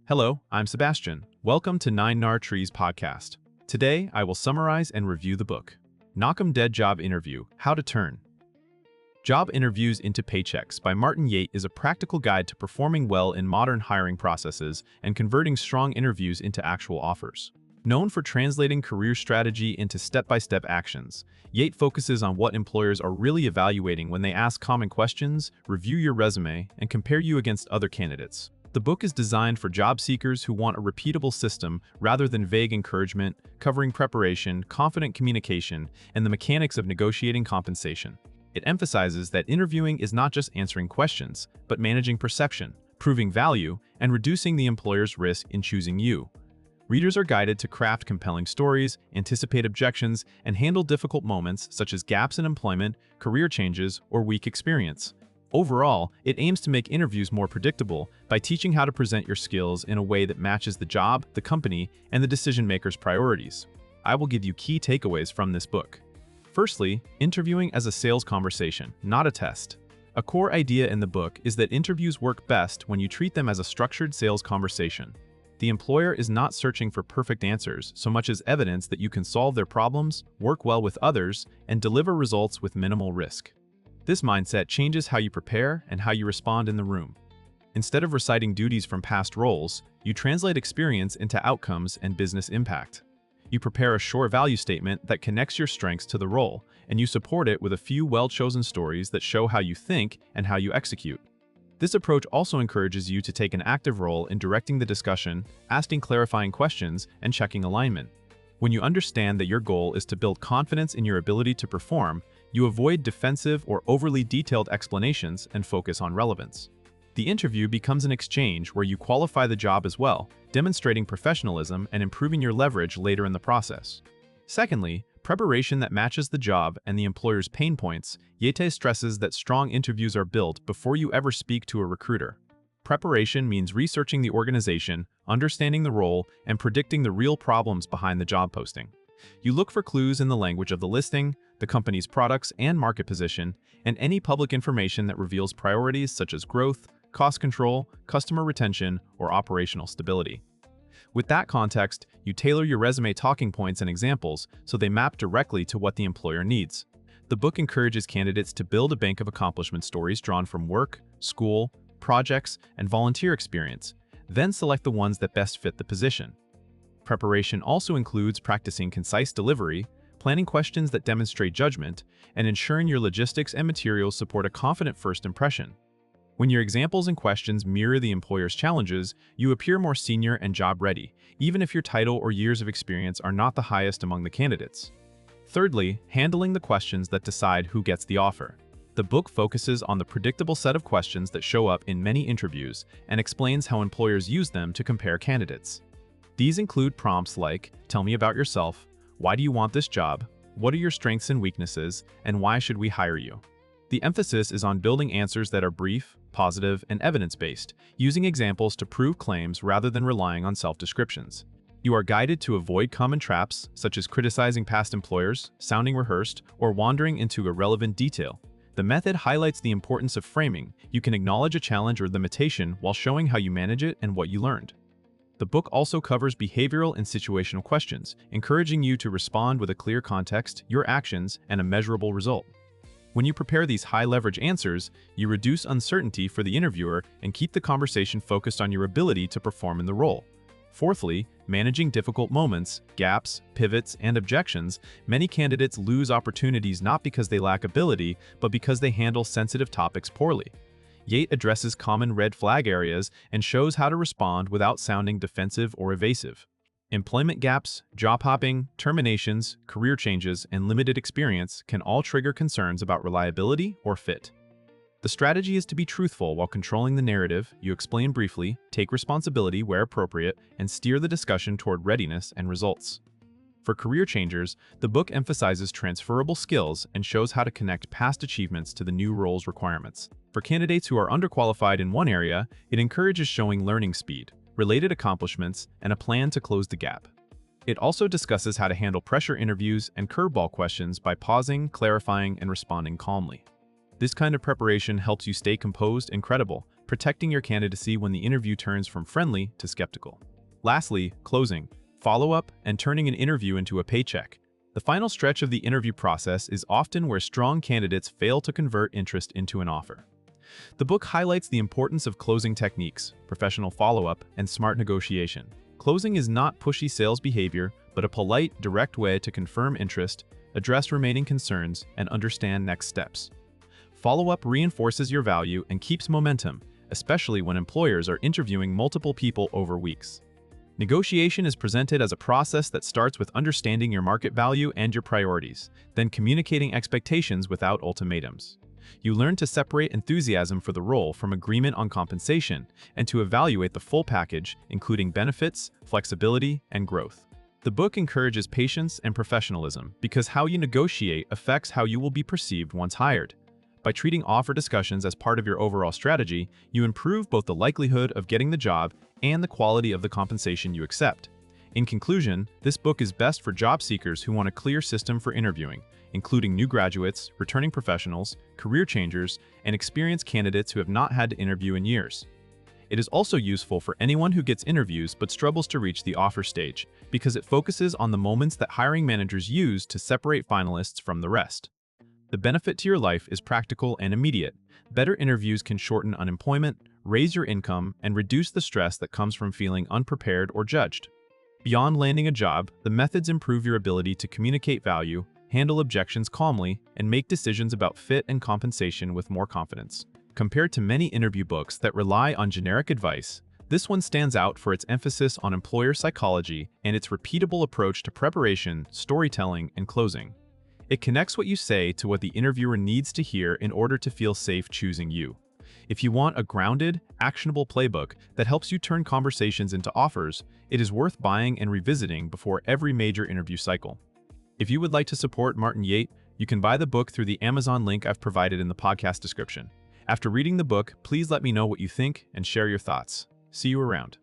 Hello, I'm Sebastian. Welcome to Nine Nar Trees podcast. Today, I will summarize and review the book, Knock 'em Dead Job Interview, How to Turn Job Interviews into Paychecks by Martin Yate is a practical guide to performing well in modern hiring processes and converting strong interviews into actual offers. Known for translating career strategy into step-by-step actions, Yate focuses on what employers are really evaluating when they ask common questions, review your resume, and compare you against other candidates. The book is designed for job seekers who want a repeatable system rather than vague encouragement, covering preparation, confident communication, and the mechanics of negotiating compensation. It emphasizes that interviewing is not just answering questions, but managing perception, proving value, and reducing the employer's risk in choosing you. Readers are guided to craft compelling stories, anticipate objections, and handle difficult moments such as gaps in employment, career changes, or weak experience. Overall, it aims to make interviews more predictable by teaching how to present your skills in a way that matches the job, the company, and the decision-maker's priorities. I will give you key takeaways from this book. Firstly, interviewing as a sales conversation, not a test. A core idea in the book is that interviews work best when you treat them as a structured sales conversation. The employer is not searching for perfect answers so much as evidence that you can solve their problems, work well with others, and deliver results with minimal risk. This mindset changes how you prepare and how you respond in the room. Instead of reciting duties from past roles, you translate experience into outcomes and business impact. You prepare a short value statement that connects your strengths to the role, and you support it with a few well-chosen stories that show how you think and how you execute. This approach also encourages you to take an active role in directing the discussion, asking clarifying questions, and checking alignment. When you understand that your goal is to build confidence in your ability to perform, you avoid defensive or overly detailed explanations and focus on relevance. The interview becomes an exchange where you qualify the job as well, demonstrating professionalism and improving your leverage later in the process. Secondly, preparation that matches the job and the employer's pain points. Yate stresses that strong interviews are built before you ever speak to a recruiter. Preparation means researching the organization, understanding the role, and predicting the real problems behind the job posting. You look for clues in the language of the listing, the company's products and market position, and any public information that reveals priorities such as growth, cost control, customer retention, or operational stability. With that context, you tailor your resume talking points and examples so they map directly to what the employer needs. The book encourages candidates to build a bank of accomplishment stories drawn from work, school, projects, and volunteer experience, then select the ones that best fit the position. Preparation also includes practicing concise delivery, planning questions that demonstrate judgment, and ensuring your logistics and materials support a confident first impression. When your examples and questions mirror the employer's challenges, you appear more senior and job-ready, even if your title or years of experience are not the highest among the candidates. Thirdly, handling the questions that decide who gets the offer. The book focuses on the predictable set of questions that show up in many interviews and explains how employers use them to compare candidates. These include prompts like, "Tell me about yourself," "Why do you want this job?" "What are your strengths and weaknesses?" and "Why should we hire you?" The emphasis is on building answers that are brief, positive, and evidence-based, using examples to prove claims rather than relying on self-descriptions. You are guided to avoid common traps, such as criticizing past employers, sounding rehearsed, or wandering into irrelevant detail. The method highlights the importance of framing. You can acknowledge a challenge or limitation while showing how you manage it and what you learned. The book also covers behavioral and situational questions, encouraging you to respond with a clear context, your actions, and a measurable result. When you prepare these high-leverage answers, you reduce uncertainty for the interviewer and keep the conversation focused on your ability to perform in the role. Fourthly, managing difficult moments, gaps, pivots, and objections. Many candidates lose opportunities not because they lack ability, but because they handle sensitive topics poorly. Yate addresses common red flag areas and shows how to respond without sounding defensive or evasive. Employment gaps, job hopping, terminations, career changes, and limited experience can all trigger concerns about reliability or fit. The strategy is to be truthful while controlling the narrative. You explain briefly, take responsibility where appropriate, and steer the discussion toward readiness and results. For career changers, the book emphasizes transferable skills and shows how to connect past achievements to the new role's requirements. For candidates who are underqualified in one area, it encourages showing learning speed, related accomplishments, and a plan to close the gap. It also discusses how to handle pressure interviews and curveball questions by pausing, clarifying, and responding calmly. This kind of preparation helps you stay composed and credible, protecting your candidacy when the interview turns from friendly to skeptical. Lastly, closing, follow-up, and turning an interview into a paycheck. The final stretch of the interview process is often where strong candidates fail to convert interest into an offer. The book highlights the importance of closing techniques, professional follow-up, and smart negotiation. Closing is not pushy sales behavior, but a polite, direct way to confirm interest, address remaining concerns, and understand next steps. Follow-up reinforces your value and keeps momentum, especially when employers are interviewing multiple people over weeks. Negotiation is presented as a process that starts with understanding your market value and your priorities, then communicating expectations without ultimatums. You learn to separate enthusiasm for the role from agreement on compensation and to evaluate the full package, including benefits, flexibility, and growth. The book encourages patience and professionalism because how you negotiate affects how you will be perceived once hired. By treating offer discussions as part of your overall strategy, you improve both the likelihood of getting the job and the quality of the compensation you accept. In conclusion, this book is best for job seekers who want a clear system for interviewing, including new graduates, returning professionals, career changers, and experienced candidates who have not had to interview in years. It is also useful for anyone who gets interviews but struggles to reach the offer stage, because it focuses on the moments that hiring managers use to separate finalists from the rest. The benefit to your life is practical and immediate. Better interviews can shorten unemployment, raise your income, and reduce the stress that comes from feeling unprepared or judged. Beyond landing a job, the methods improve your ability to communicate value, handle objections calmly, and make decisions about fit and compensation with more confidence. Compared to many interview books that rely on generic advice, this one stands out for its emphasis on employer psychology and its repeatable approach to preparation, storytelling, and closing. It connects what you say to what the interviewer needs to hear in order to feel safe choosing you. If you want a grounded, actionable playbook that helps you turn conversations into offers, it is worth buying and revisiting before every major interview cycle. If you would like to support Martin Yate, you can buy the book through the Amazon link I've provided in the podcast description. After reading the book, please let me know what you think and share your thoughts. See you around.